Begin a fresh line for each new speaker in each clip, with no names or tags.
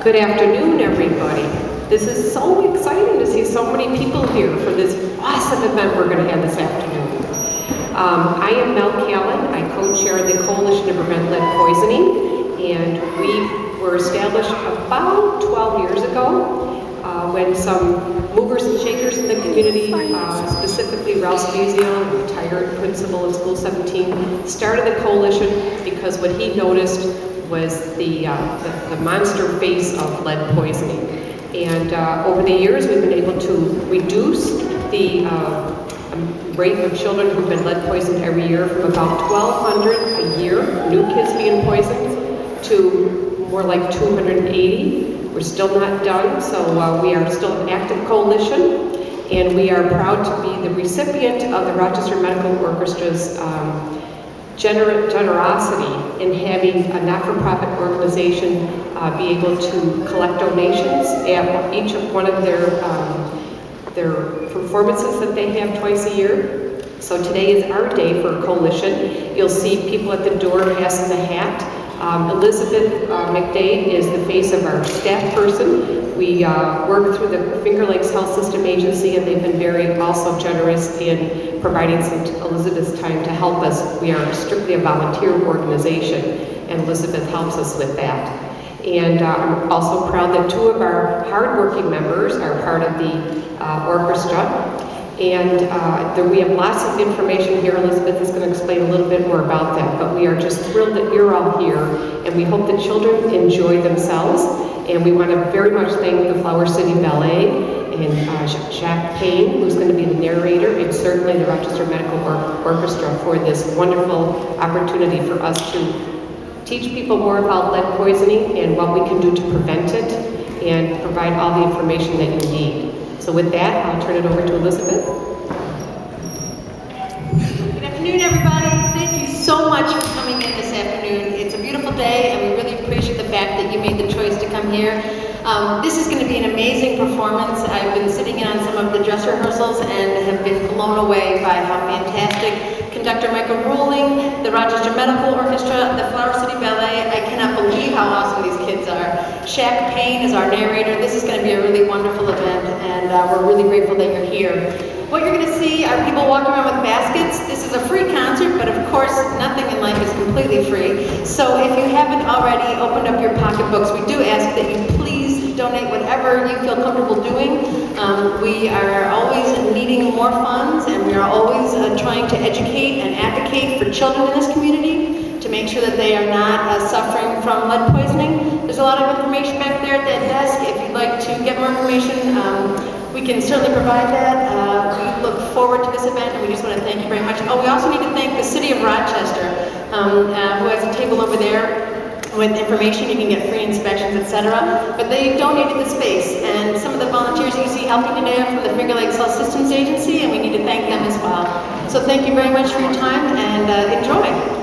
Good afternoon, everybody. This is so exciting to see so many people here for this awesome event we're going to have this afternoon. I am Mel Callan. I co-chair the Coalition to Prevent Lead Poisoning, and we were established about 12 years ago when some movers and shakers in the community, specifically Ralph Spezio, retired principal of School 17, started the coalition because what he noticed was the monster face of lead poisoning. And over the years, we've been able to reduce the rate of children who've been lead poisoned every year from about 1,200 a year, new kids being poisoned, to more like 280. We're still not done, so we are still an active coalition, and we are proud to be the recipient of the Rochester Medical Orchestra's generosity in having a not-for-profit organization be able to collect donations at each of one of their performances that they have twice a year. So today is our day for a coalition. You'll see people at the door passing the hat. Elizabeth McDade is the face of our staff person. We work through the Finger Lakes Health System Agency, and they've been very also generous in providing some Elizabeth's time to help us. We are strictly a volunteer organization, and Elizabeth helps us with that. And I'm also proud that two of our hardworking members are part of the orchestra. And we have lots of information here. Elizabeth is going to explain a little bit more about that, but we are just thrilled that you're all here, and we hope that children enjoy themselves. And we want to very much thank the Flower City Ballet and Shaq, Payne, who's going to be the narrator, and certainly the Rochester Medical Orchestra for this wonderful opportunity for us to teach people more about lead poisoning and what we can do to prevent it and provide all the information that you need. So with that, I'll turn it over to Elizabeth.
Good afternoon, everybody. Thank you so much for coming in this afternoon. It's a beautiful day, and we really appreciate the fact that you made the choice to come here. This is going to be an amazing performance. I've been sitting in on some of the dress rehearsals and have been blown away by how fantastic conductor Michael Ruling, the Rochester Medical Orchestra, the Flower City Ballet. I cannot believe how awesome these kids are. Shaq Payne is our narrator. This is going to be a really wonderful event, and we're really grateful that you're here. What you're going to see are people walking around with baskets. This is a free concert, but of course, nothing in life is completely free. So if you haven't already opened up your pocketbooks, we do ask that you please donate whatever you feel comfortable doing. We are always needing more funds, and we are always trying to educate and advocate for children in this community to make sure that they are not suffering from lead poisoning. There's a lot of information back there at that desk. If you'd like to get more information, we can certainly provide that. We look forward to this event, and we just want to thank you very much. Oh, we also need to thank the City of Rochester, who has a table over there with information. You can get free inspections, etc. But they donated the space, and some of the volunteers you see helping today are from the Finger Lakes Health Systems Agency, and we need to thank them as well. So thank you very much for your time, and enjoy.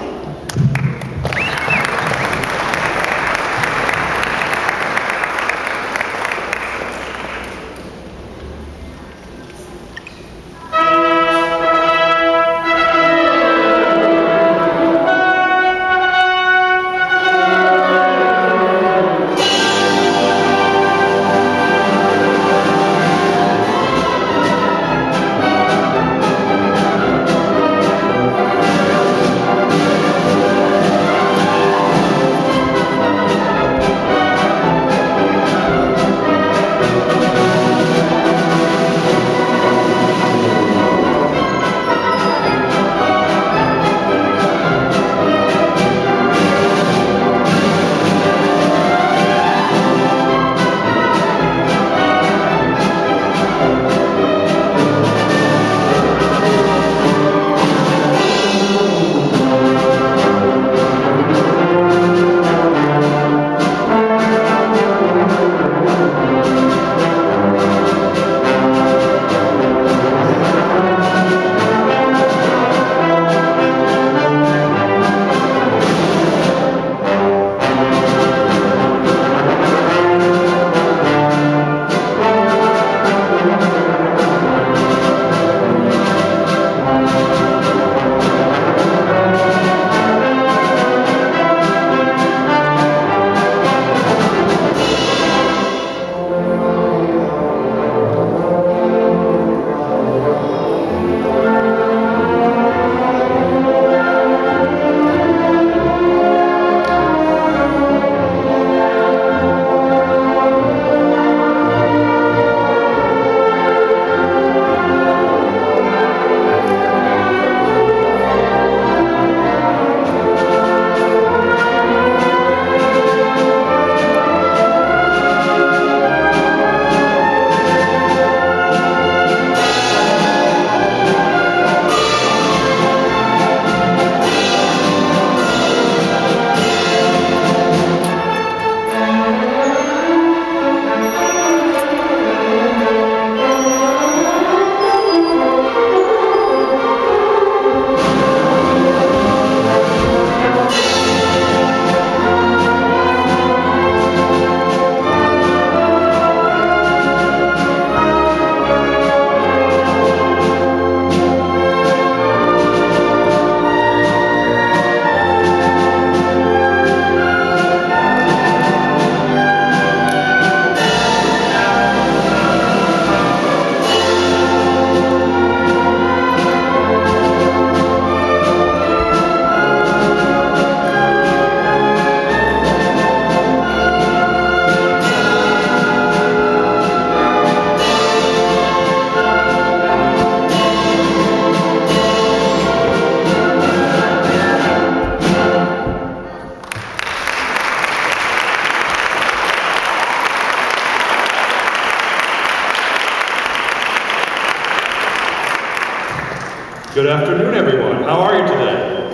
Good afternoon, everyone. How are you today?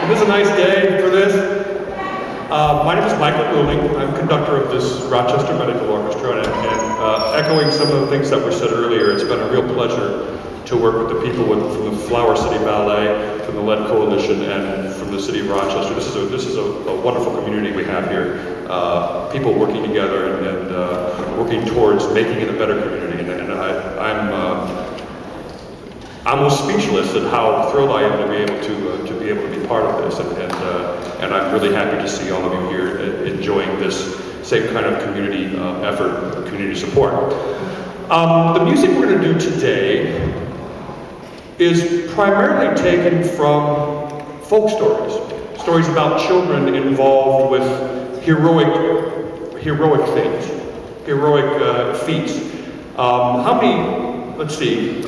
Isn't this a nice day for this? My name is Michael Ruling. I'm conductor of this Rochester Medical Orchestra, and echoing some of the things that were said earlier, it's been a real pleasure to work with the people from the Flower City Ballet, from the Lead Coalition, and from the city of Rochester. This is a wonderful community we have here. People working together and working towards making it a better community. And I'm almost speechless at how thrilled I am to be able to be part of this, and I'm really happy to see all of you here enjoying this same kind of community effort, community support. The music we're going to do today is primarily taken from folk stories about children involved with heroic things, heroic feats. How many? Let's see.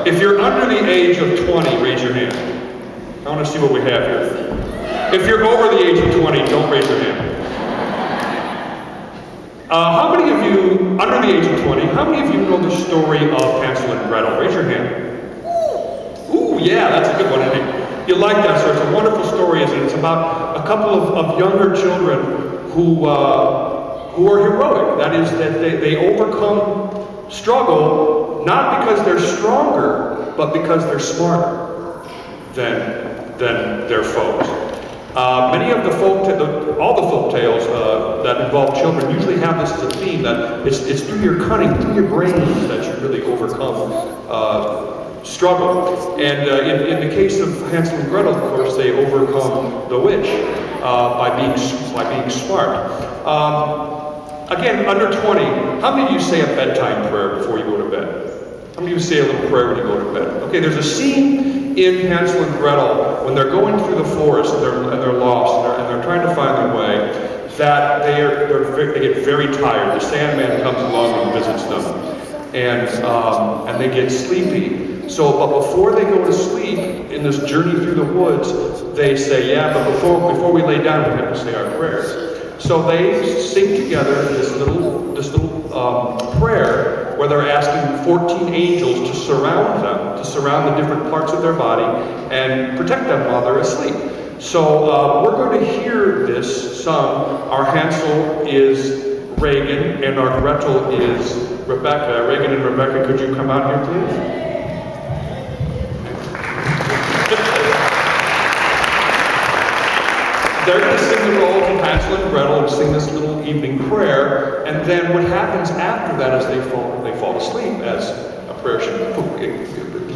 If you're under the age of 20, raise your hand. I want to see what we have here. If you're over the age of 20, don't raise your hand. How many of you, under the age of 20, how many of you know the story of Hansel and Gretel? Raise your hand. Ooh, yeah, that's a good one, isn't it? You like that, sir. It's a wonderful story, isn't it? It's about a couple of younger children who are heroic. That is, that they overcome struggle, not because they're stronger, but because they're smarter than their foes. Many of all the folk tales that involve children usually have this as a theme, that it's through your cunning, through your brains, that you really overcome struggle. And in the case of Hansel and Gretel, of course, they overcome the witch by being smart. Again, under 20, how many of you say a bedtime prayer before you go to bed? How many of you say a little prayer when you go to bed? Okay, there's a scene in Hansel and Gretel when they're going through the forest and they're lost and they're trying to find their way, that they get very tired. The Sandman comes along and visits them, and they get sleepy. So, but before they go to sleep in this journey through the woods, they say, yeah, but before we lay down, we have to say our prayers. So they sing together this little prayer where they're asking 14 angels to surround them, to surround the different parts of their body and protect them while they're asleep. So we're going to hear this sung. Our Hansel is Reagan and our Gretel is Rebecca. Reagan and Rebecca, could you come out here, please? They're going to sing the roles of Hansel and Gretel and sing this little evening prayer, and then what happens after that is they fall asleep, as a prayer should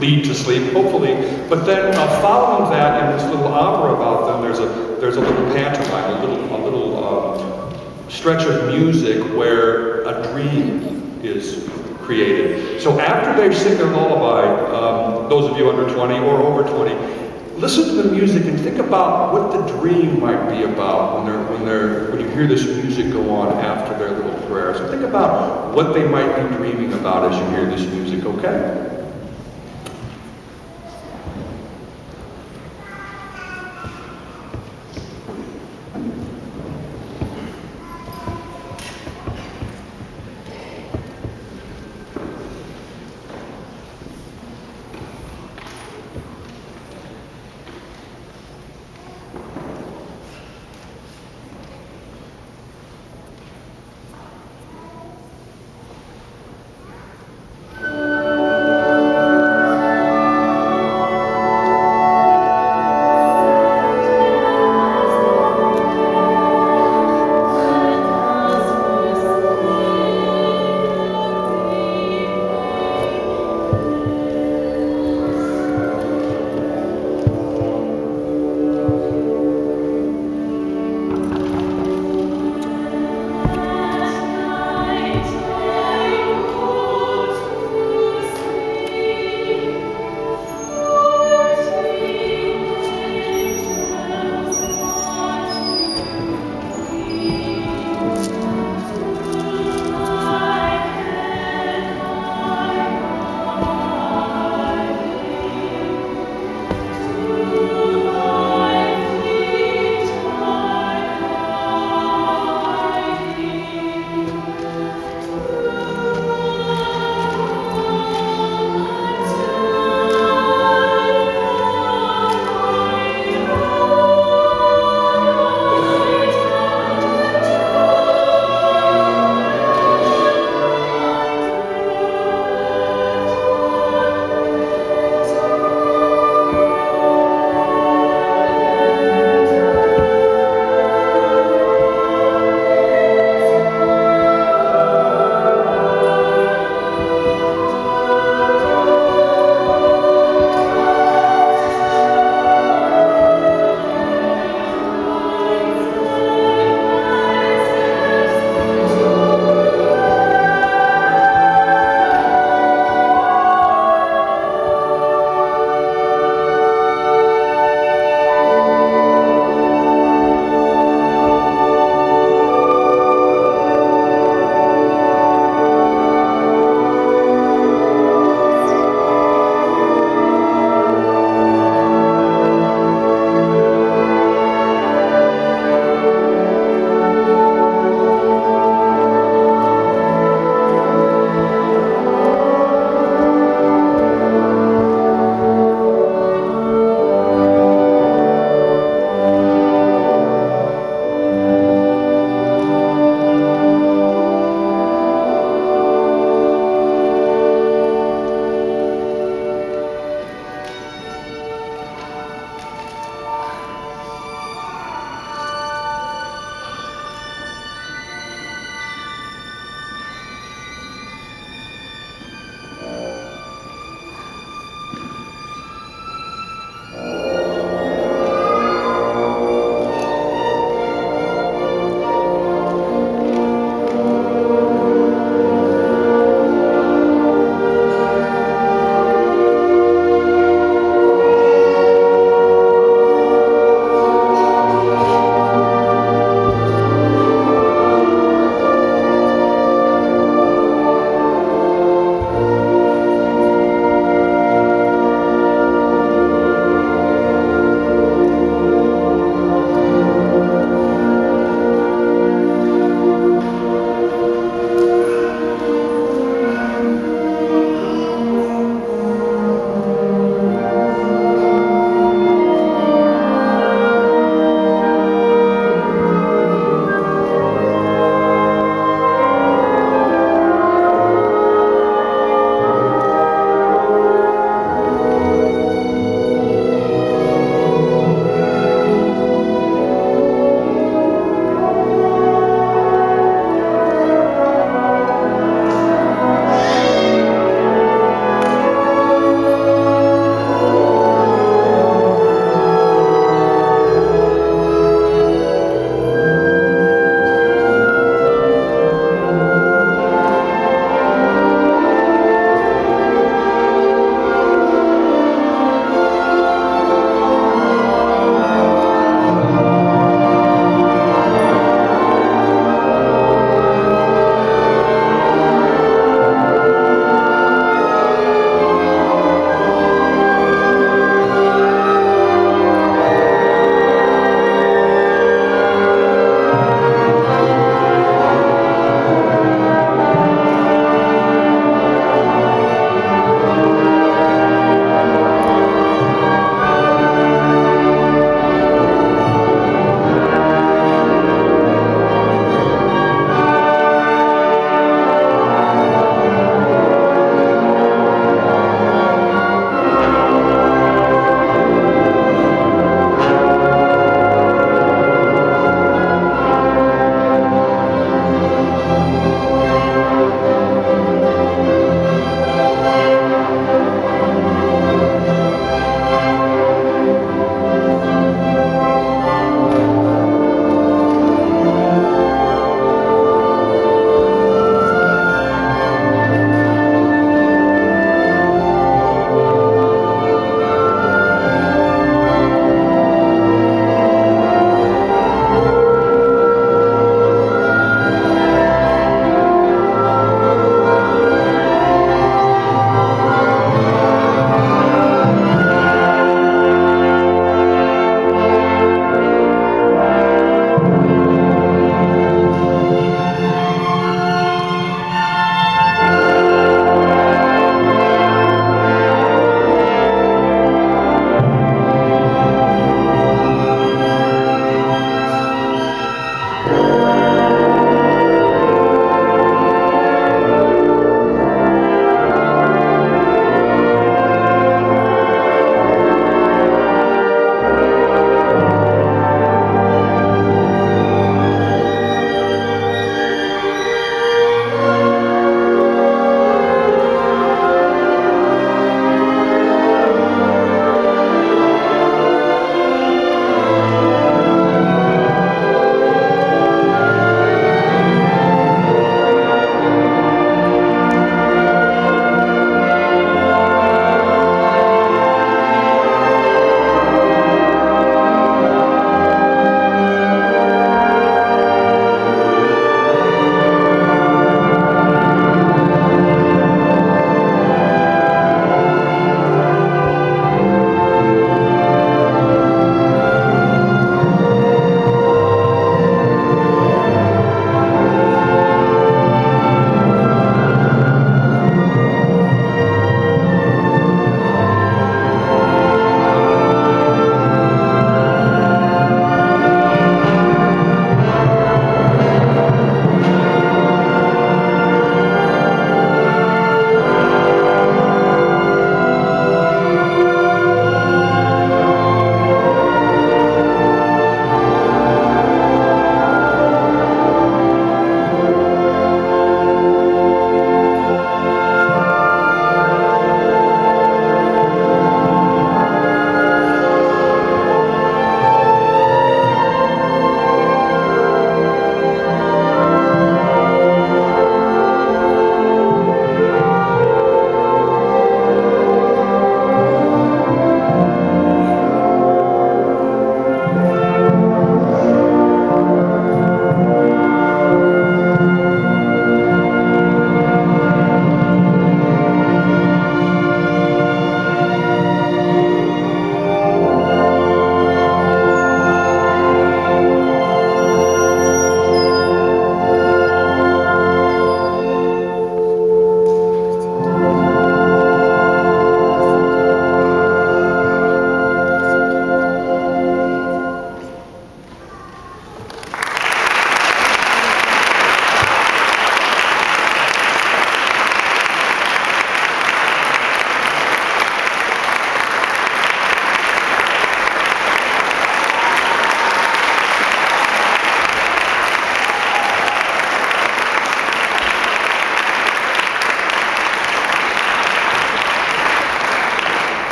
lead to sleep, hopefully. But then following that, in this little opera about them, there's a little pantomime, a little stretch of music where a dream is created. So after they sing their lullaby, those of you under 20 or over 20, listen to the music and think about what the dream might be about when you hear this music go on after their little prayer. So think about what they might be dreaming about as you hear this music, okay?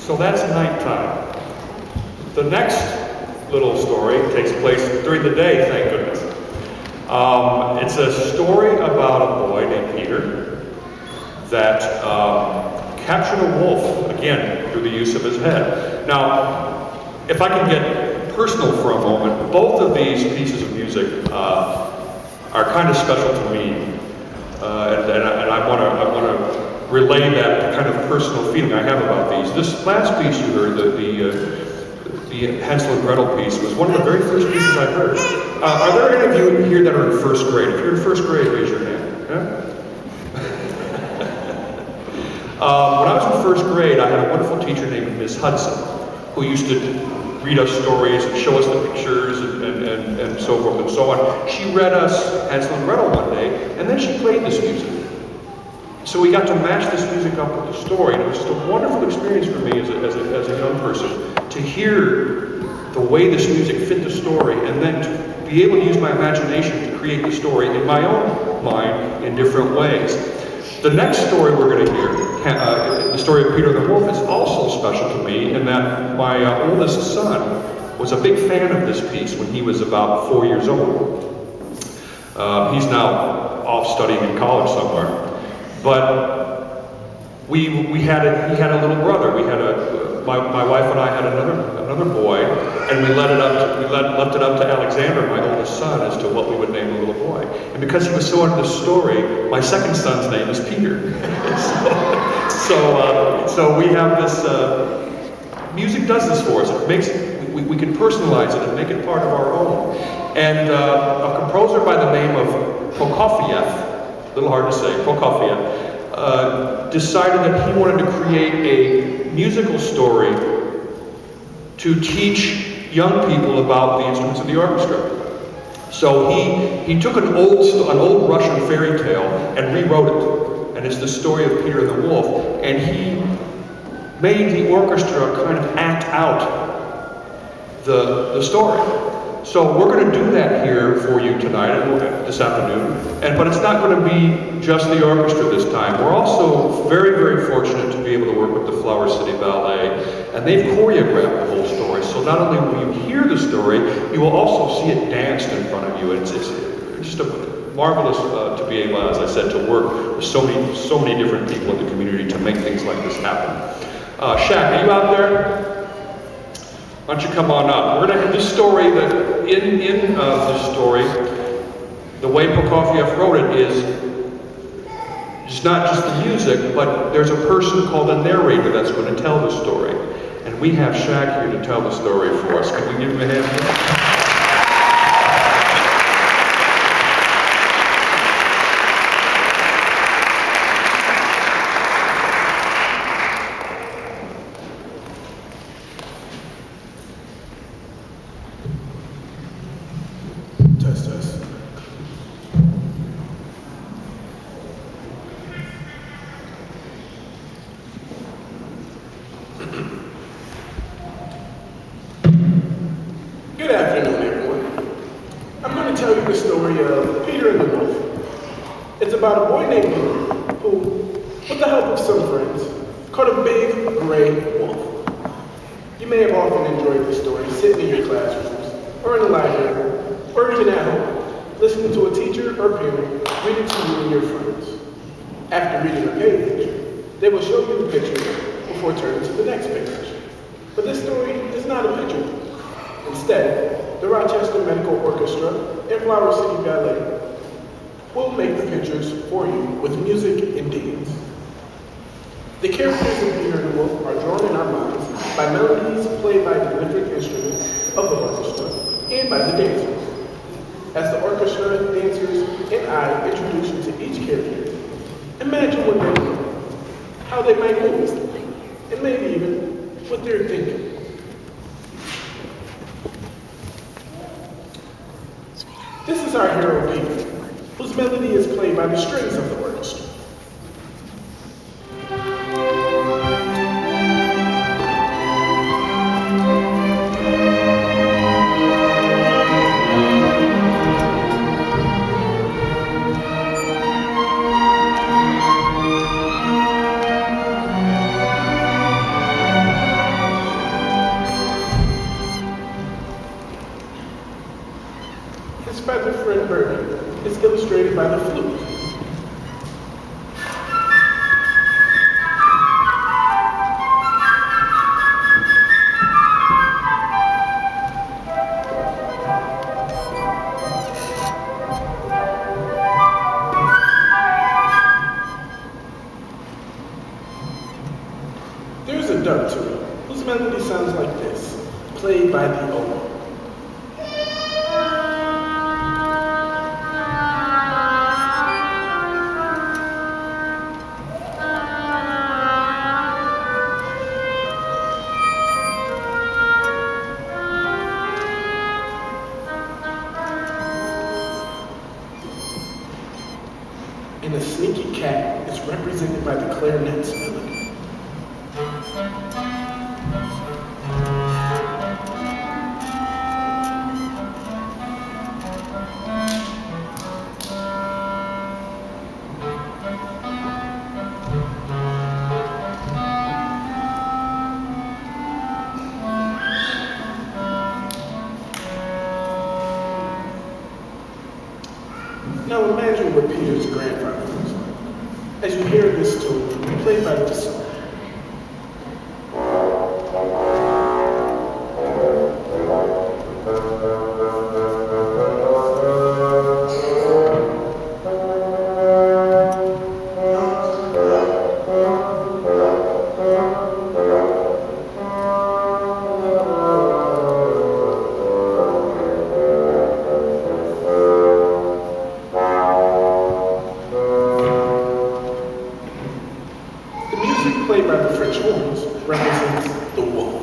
So that's nighttime. The next little story takes place during the day, thank goodness. It's a story about a boy named Peter that captured a wolf, again, through the use of his head. Now, if I can get personal for a moment, both of these pieces of music are kind of special to me. And I want to relay that kind of personal feeling I have about these. This last piece you heard, the Hansel and Gretel piece, was one of the very first pieces I heard. Are there any of you here that are in first grade? If you're in first grade, raise your hand. Yeah? When I was in first grade, I had a wonderful teacher named Miss Hudson, who used to read us stories and show us the pictures and so forth and so on. She read us Hansel and Gretel one day, and then she played this music. So we got to match this music up with the story, and it was just a wonderful experience for me as a young person to hear the way this music fit the story, and then to be able to use my imagination to create the story in my own mind in different ways. The next story we're going to hear, the story of Peter the Wolf, is also special to me in that my oldest son was a big fan of this piece when he was about 4 years old. He's now off studying in college somewhere. But he had a little brother. My wife and I had another boy, and we left it up to Alexander, my oldest son, as to what we would name the little boy. And because he was so into the story, my second son's name is Peter. so we have this. Music does this for us. It makes we can personalize it and make it part of our own. And a composer by the name of Prokofiev, a little hard to say, Prokofiev, decided that he wanted to create a musical story to teach young people about the instruments of the orchestra. So he took an old Russian fairy tale and rewrote it. And it's the story of Peter and the Wolf. And he made the orchestra kind of act out the story. So we're going to do that here for you tonight, this afternoon, but it's not going to be just the orchestra this time. We're also very, very fortunate to be able to work with the Flower City Ballet, and they've choreographed the whole story. So not only will you hear the story, you will also see it danced in front of you. It's just marvelous to be able, as I said, to work with so many different people in the community to make things like this happen. Shaq, are you out there? Why don't you come on up? We're going to have this story that in this story, the way Prokofiev wrote it is it's not just the music, but there's a person called a narrator that's going to tell the story. And we have Shaq here to tell the story for us. Can we give him a hand?
Good afternoon, everyone. I'm going to tell you the story of Peter and the Wolf. It's about a boy named Peter who, with the help of some friends, caught a big gray wolf. You may have often enjoyed the story sitting in your classrooms, or in the library, or even at home, listening to a teacher or parent read it to you and your friends. After reading a page, they will show you the picture before turning to the next page. But this story is not a picture. Instead, the Rochester Medical Orchestra and Flower City Ballet will make the pictures for you with music and dance. The characters of Peter and the Wolf are drawn in our minds by melodies played by the different instruments of the orchestra and by the dancers. As the orchestra, dancers, and I introduce you to each character, imagine what they do, how they might move, and maybe even what they're thinking. This is our hero, Payne, whose melody is played by the strings of the orchestra. played by the oboe. And the sneaky cat is represented by the clarinet's melody. Now imagine what Peter's grandfather was like. As you hear this tune, played by this song. Played by the French horns represents the wolf.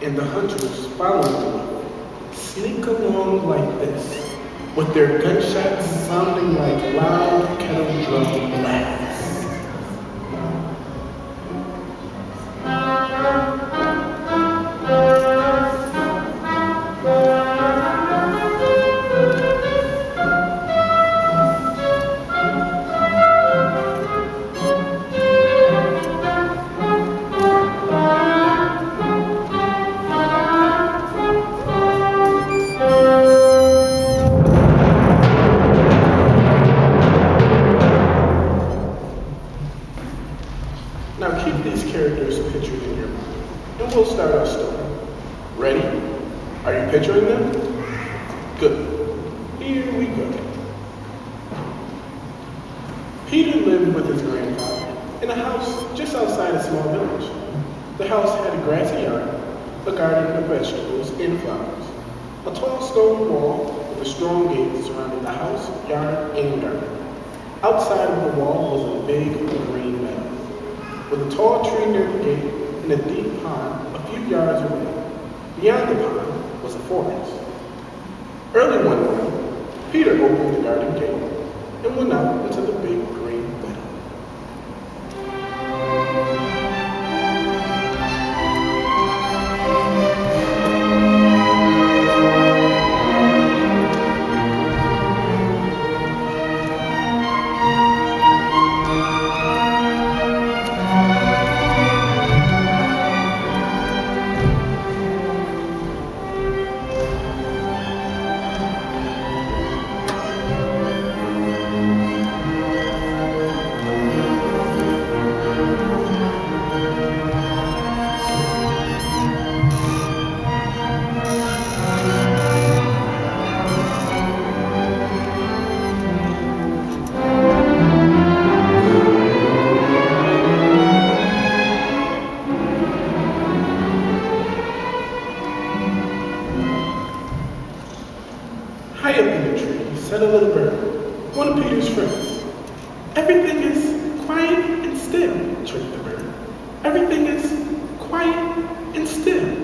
And the hunters following the wolf sneak along like this, with their gunshots sounding like loud kettle drum blasts. Now keep these characters pictured in your mind, and we'll start our story. Ready? Are you picturing them? Good. Here we go. Peter lived with his grandfather in a house just outside a small village. The house had a grassy yard, a garden of vegetables and flowers, a tall stone wall with a strong gate surrounding the house, yard, and garden. Outside of the wall was a big green meadow, with a tall tree near the gate and a deep pond a few yards away. Beyond the pond was a forest. Early one morning, Peter opened the garden gate and went out into the big green meadow. High up in the tree sat a little bird, one of Peter's friends. Everything is quiet and still, chirped the bird. Everything is quiet and still.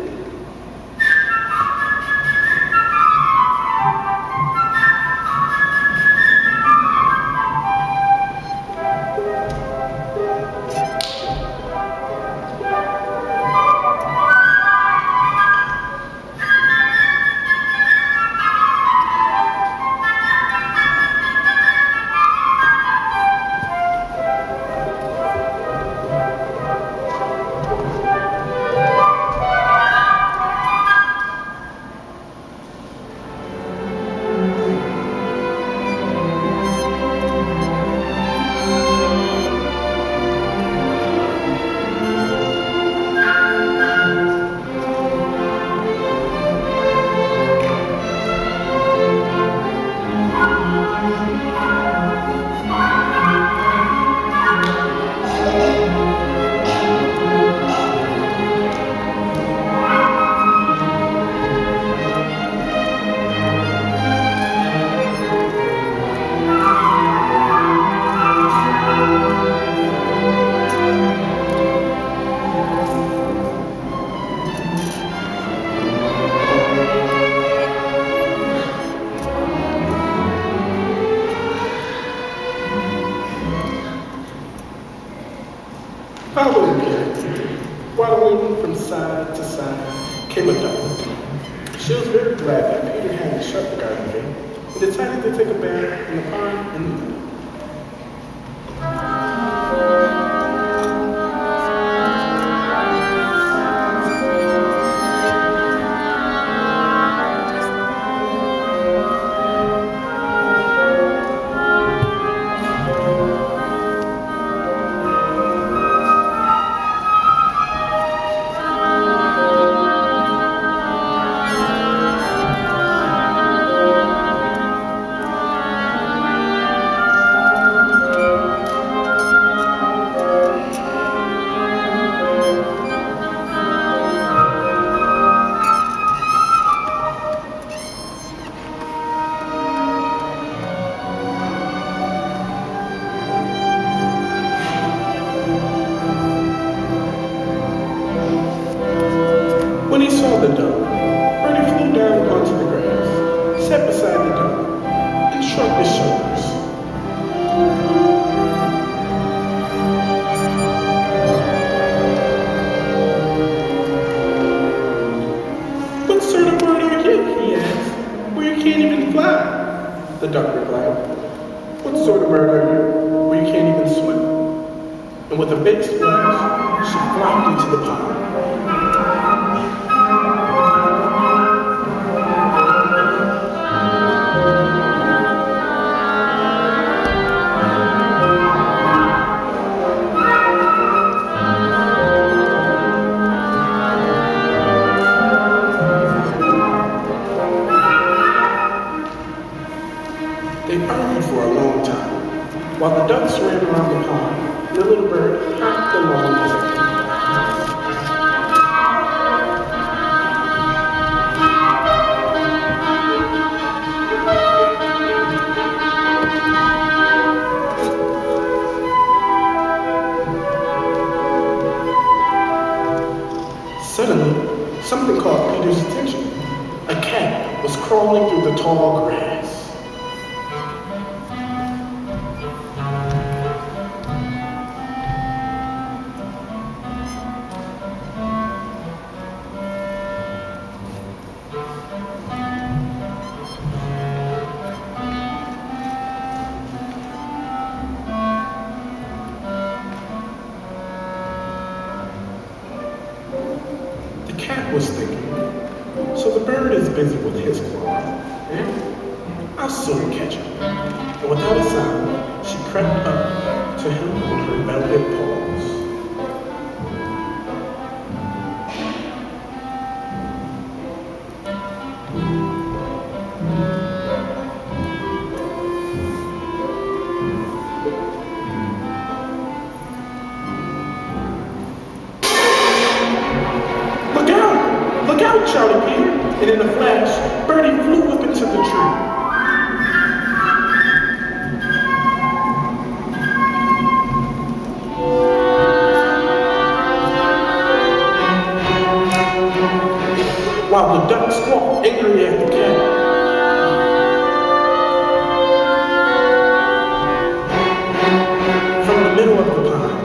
Following Peter, waddling from side to side, came a duck. She was very glad that Peter hadn't shut the garden gate and decided to take a bath in the pond in the meadow. When he saw the duck, Bertie flew down onto the grass, sat beside the duck, and shrugged his shoulders. What sort of bird are you? He asked. Well, you can't even fly. The duck replied. What sort of bird are you? Well, you can't even swim. And with a big splash, she flopped into the pond. They argued for a long time, while the ducks ran around the pond, and the little bird hopped along with them. Suddenly, something caught Peter's attention. A cat was crawling through the tall grass. The cat was thinking, so the bird is busy with his claw, and I'll soon catch him. And without a sound, she crept up to him on her velvet paws. Look out, shouted Peter, and in a flash, Bertie flew up into the tree. While the duck squawked angrily at the cat. From the middle of the pond,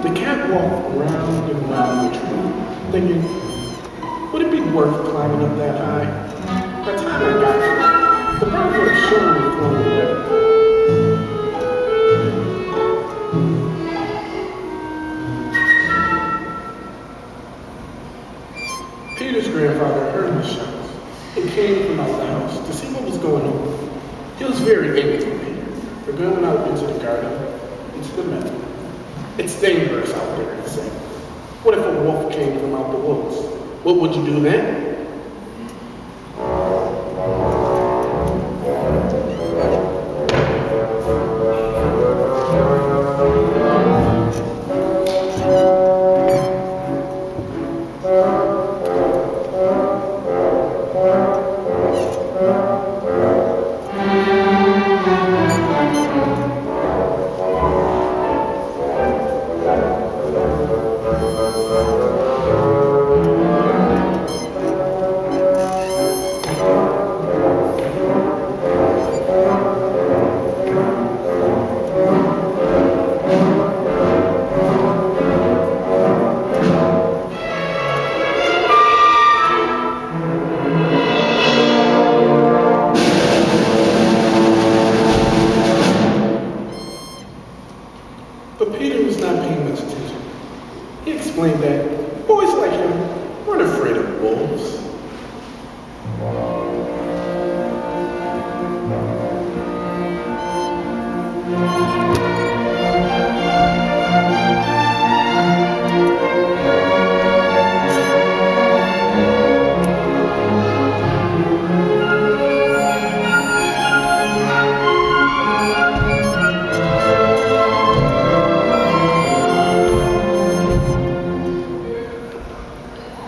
the cat walked round and round the tree, thinking, would it be worth climbing up that high? By the time I got there, the bird would have surely flown away. Peter's grandfather heard the shouts and came from out the house to see what was going on. He was very angry with Peter for going out into the garden, into the meadow. It's dangerous out there, he said. What if a wolf came from out the woods? What would you do then? boys like him weren't afraid of wolves.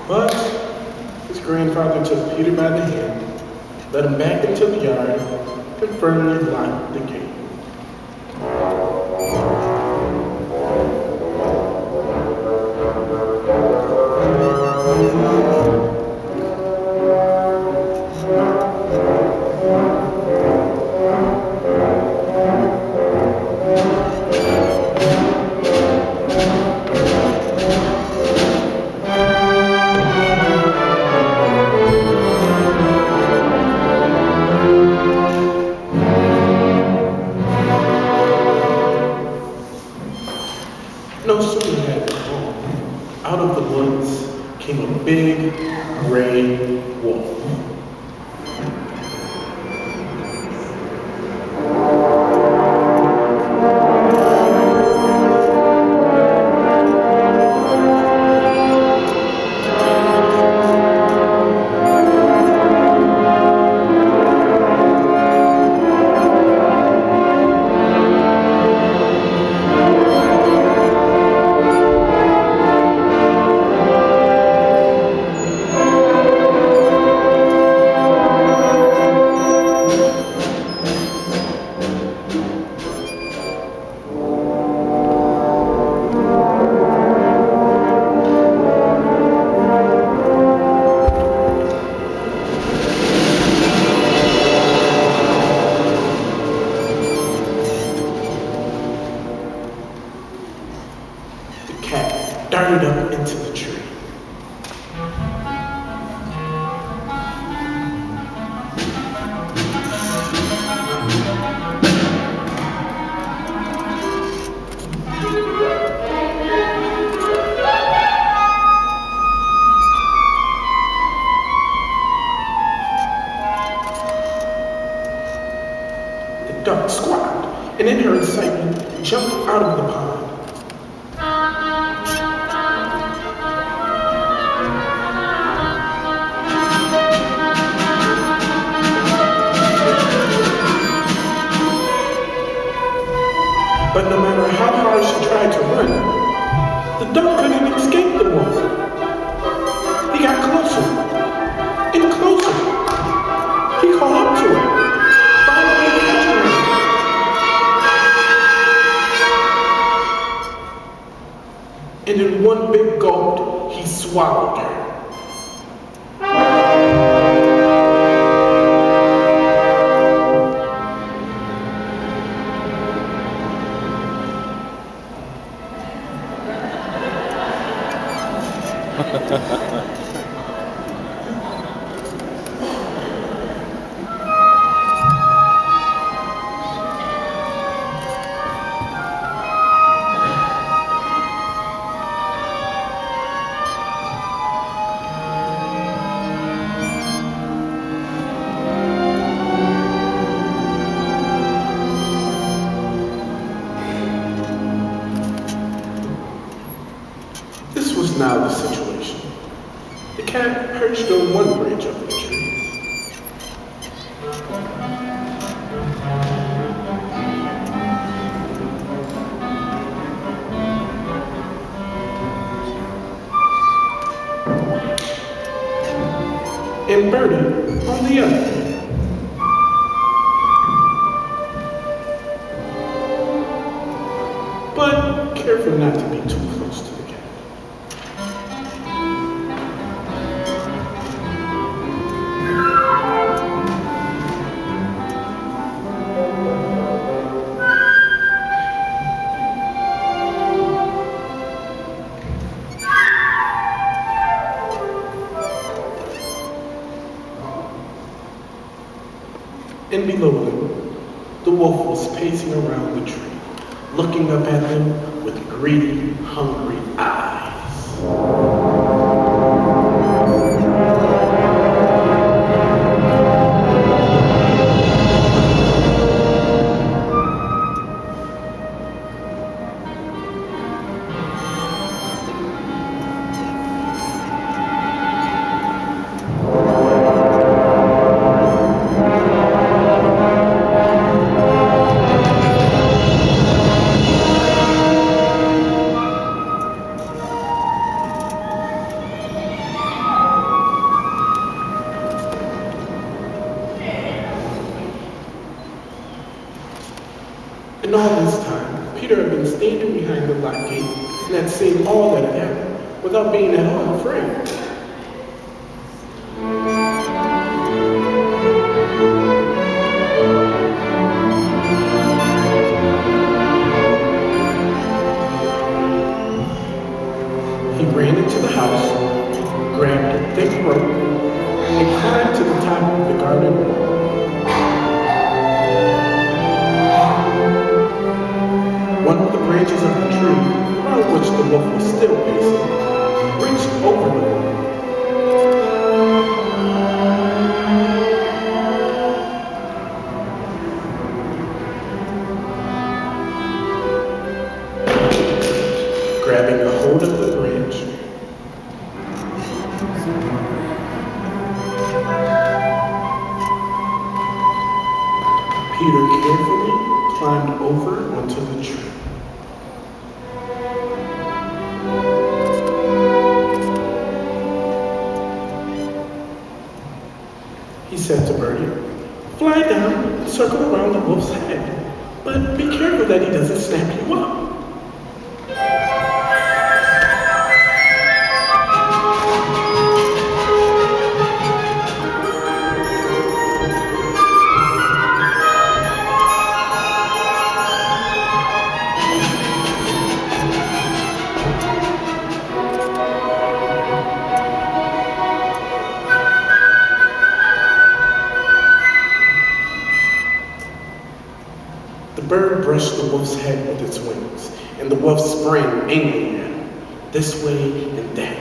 But his grandfather took Peter by the hand, led him back into the yard, and firmly locked the gate. No sooner had it gone, out of the woods came a big gray wolf. Darted up into the tree. The duck squawked, and in her excitement, jumped out of the pond. But no matter how hard she tried to run, the duck couldn't escape the wolf. He got closer and closer. He caught up to her, finally catching her. And in one big gulp, he swallowed her. This was now the situation. The cat perched on one branch of the tree. And Birdie on the other. But careful not to be too close to the cat. And below them, the wolf was pacing around the tree, looking up at them with greedy, hungry eyes. Peter had been standing behind the locked gate and had seen all that had happened without being at all afraid. He ran into the house, grabbed a thick rope, and climbed to the top of the garden wall. One of the branches of the tree, around which the wolf was still pacing, reached over the wall. Grabbing a hold of the branch, Peter carefully climbed over onto the tree. He said to Birdie, "Fly down and circle around the wolf's head, but be careful that he doesn't snap you up." The bird brushed the wolf's head with its wings, and the wolf sprang angrily at him, this way and that.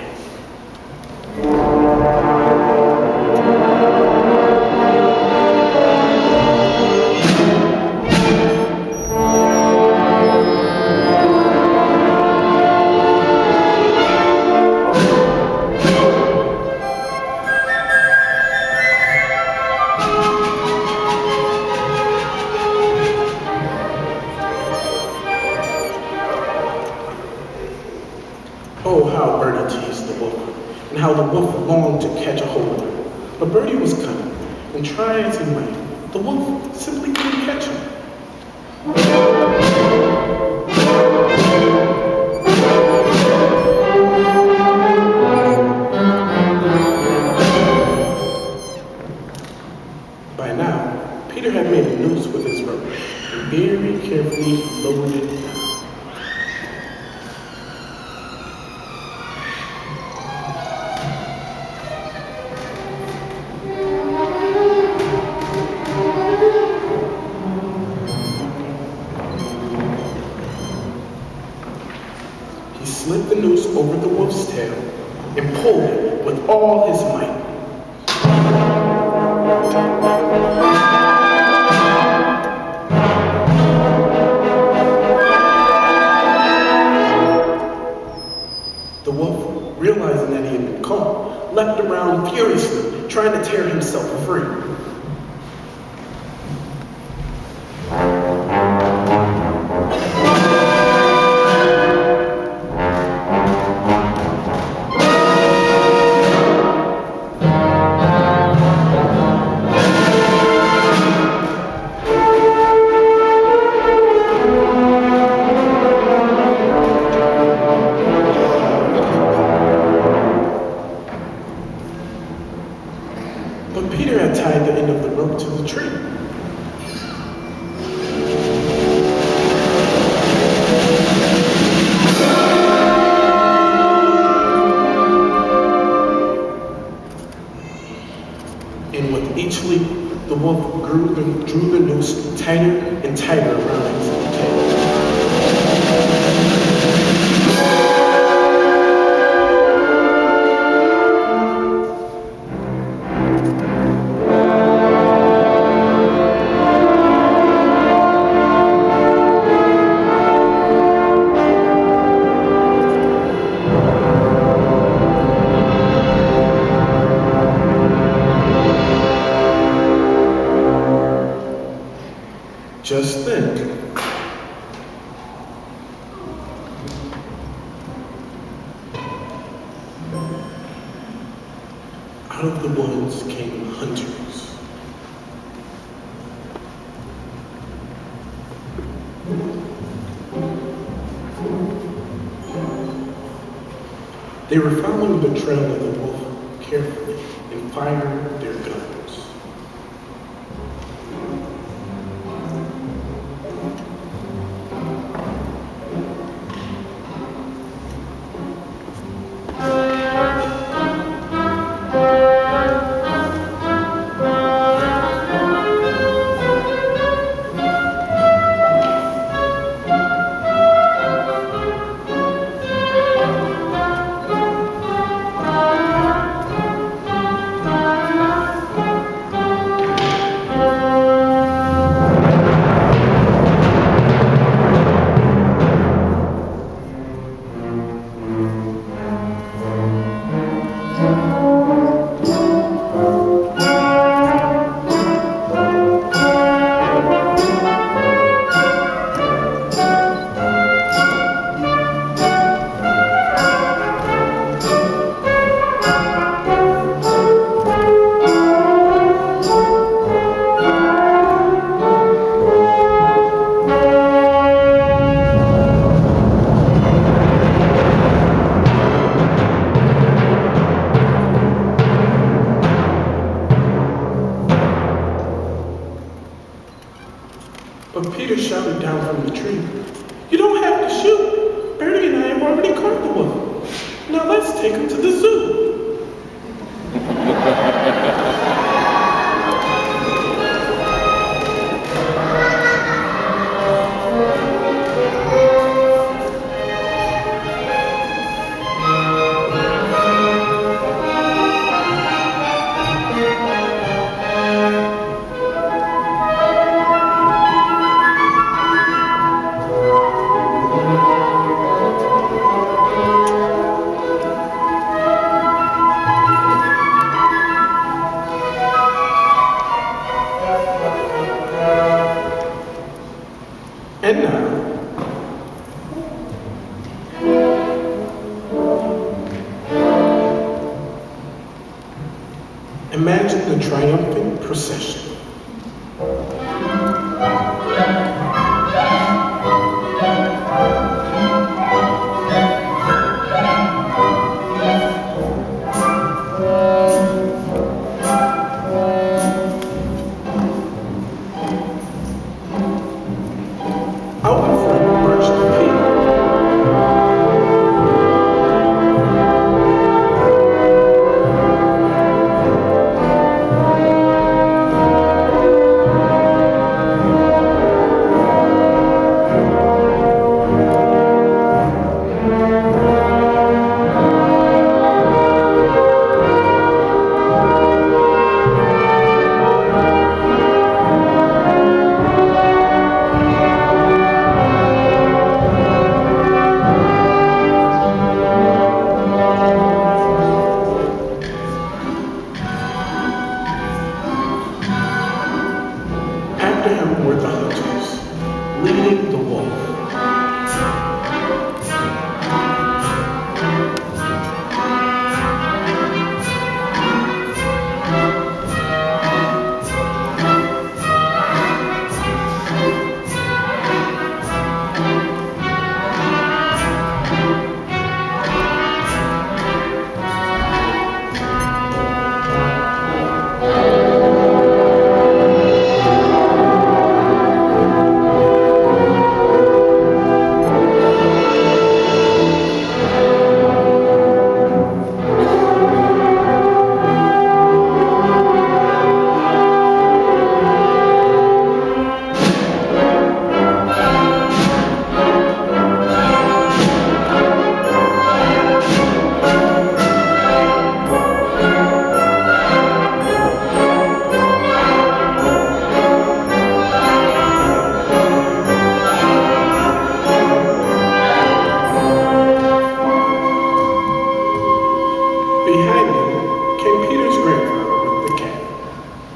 Oh, how Birdie teased the wolf, and how the wolf longed to catch a hold of him. But Birdie was cunning, and try as he might, the wolf simply couldn't catch him. By now, Peter had made a noose with his rope, and very carefully lowered it down. He slipped the noose over the wolf's tail and pulled it with all his might. The wolf, realizing that he had been caught, leapt around furiously, trying to tear himself free. But Peter had tied the end of the rope to the tree. And with each leap, the wolf drew the noose tighter and tighter around his tail. Just then, out of the woods came hunters. They were following the trail of the wolf carefully and fired their guns. But Peter shouted down from the tree, "You don't have to shoot. Bertie and I have already caught the wolf. Now let's take him to the zoo." And now, imagine the triumphant procession. Out in front marched Payne. After him were the hunters, leading the wolf. Behind him came Peter's grandfather with the cat.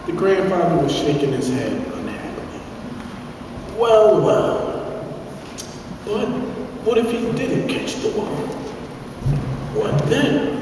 The grandfather was shaking his head unhappily. Well, well. But what if he didn't catch the wolf? What then?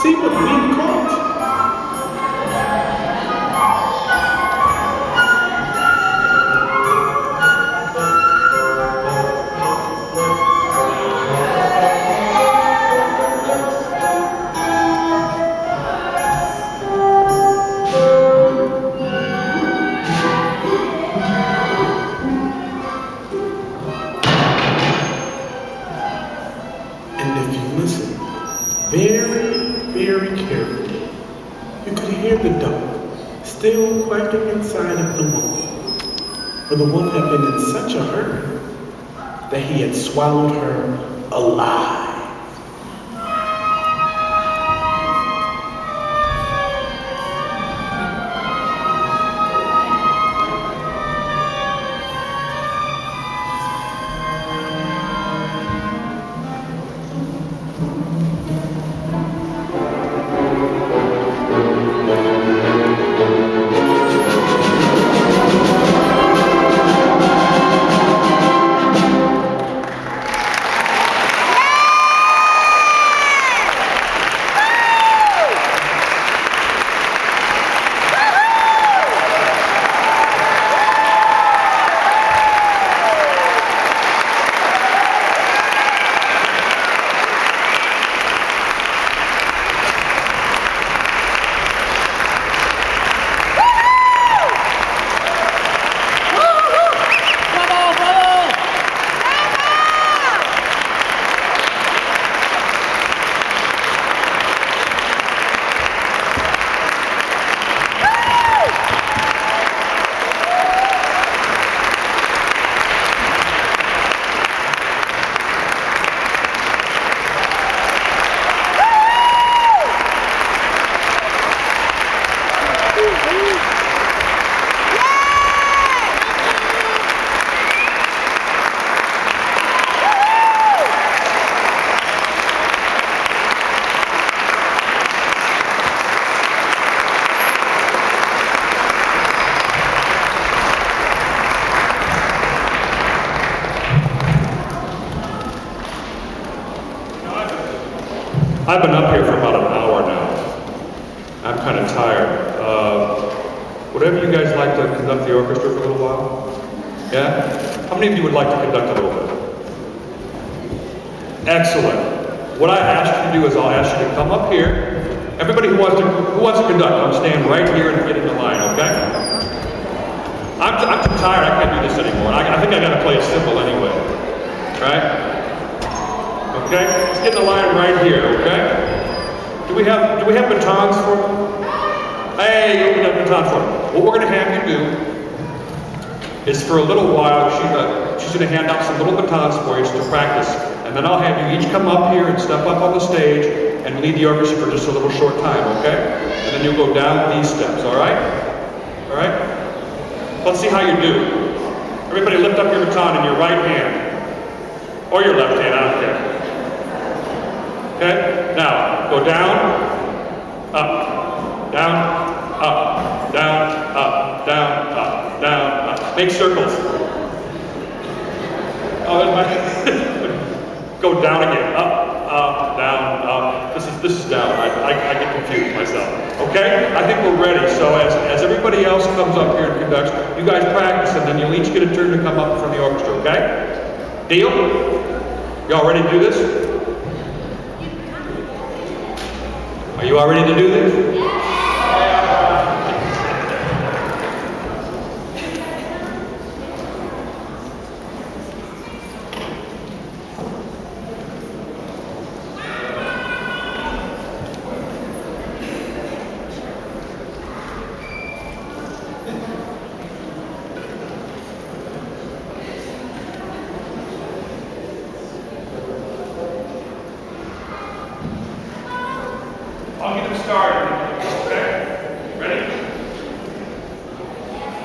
See what we've caught? And if you listen very, very carefully, you could hear the dog still quacking inside of the wolf. For the wolf had been in such a hurry that he had swallowed her alive.
I've been up here for about an hour now. I'm kind of tired. Whatever you guys like to conduct the orchestra for a little while? Yeah? How many of you would like to conduct a little bit? Excellent. What I ask you to do is I'll ask you to come up here. Everybody who wants to conduct, I'm stand right here and get in the line, okay? I'm too tired, I can't do this anymore. I think I gotta play it simple anyway. Right? Okay? Let's get in the line right here, okay? Do we have batons for them? Hey, we have batons for them. What we're gonna have you do is for a little while, she's gonna hand out some little batons for you to practice. And then I'll have you each come up here and step up on the stage and lead the orchestra for just a little short time, okay? And then you'll go down these steps, all right? All right? Let's see how you do. Everybody lift up your baton in your right hand. Or your left hand, I don't care. Okay? Now, go down, up, down, up, down, up, down, up, down, up. Make circles. Oh, that's my... Go down again, up, down, up. This is down. I get confused myself. Okay? I think we're ready. So as everybody else comes up here and conducts, you guys practice and then you'll each get a turn to come up from the orchestra, okay? Deal? Y'all ready to do this? Are you all ready to do this? I'll get them started. Okay? Ready?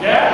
Yeah?